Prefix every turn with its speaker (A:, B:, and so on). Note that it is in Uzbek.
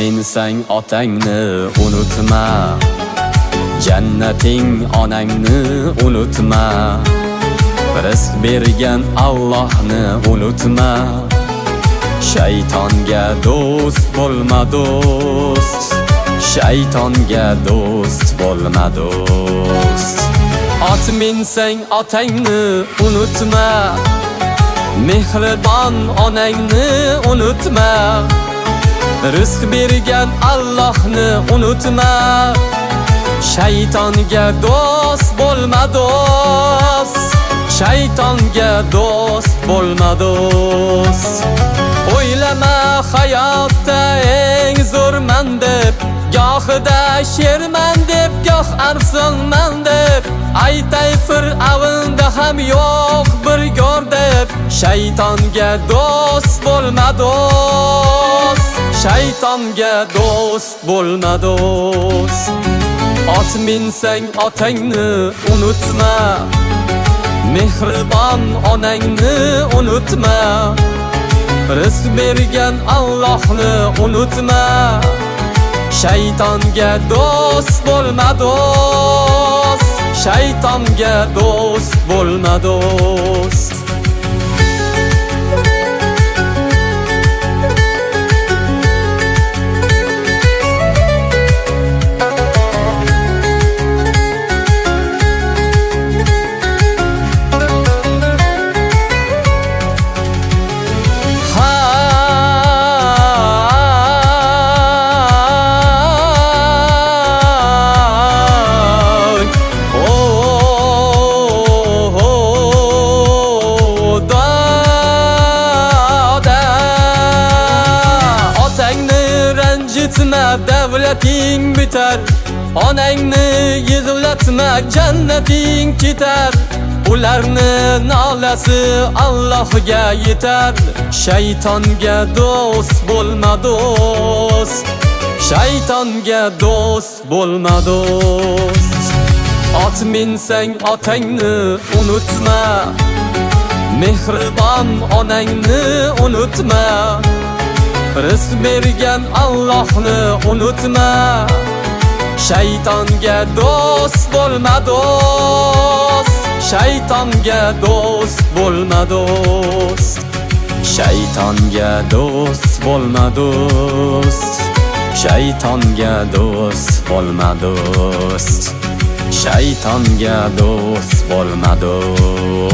A: minsang otangni unutma, jannating onangni unutma, rizq bergan Allohni unutma. Shaytonga do'st bo'lma do'st, shaytonga do'st bo'lma do'st. Ot minsang otangni unutma, mehribon onangni unutma, rizq bergan Allohni unutma. Shaytonga do'st bo'lma do'st, shaytonga do'st bo'lma do'st. O'ylama hayotda eng zo'rman deb, gohida sherman deb, goh arsonman deb, aytay Fir'avnda ham yo'q bir go'r deb. Shaytonga do'st bo'lma do'st, shaytonga do'st bo'lma do'st. Ot minsang otangni unutma, mehribon onangni unutma, rizq bergan Allohni unutma. Shaytonga do'st bo'lma do'st, shaytonga do'st bo'lma do'st. Davlating bitar, onangni yig'latma, jannating ketar. Ularni nolasi Allohga yetar. Shaytonga do'st bo'lma do'st, shaytonga do'st bo'lma do'st. Ot minsang otangni unutma, mehribon onangni unutma, rizq bergan Allohni unutma. Shaytonga do'st bo'lma do'st, shaytonga do'st bo'lma do'st. Shaytonga do'st bo'lma do'st, shaytonga do'st bo'lma do'st, shaytonga do'st bo'lma do'st.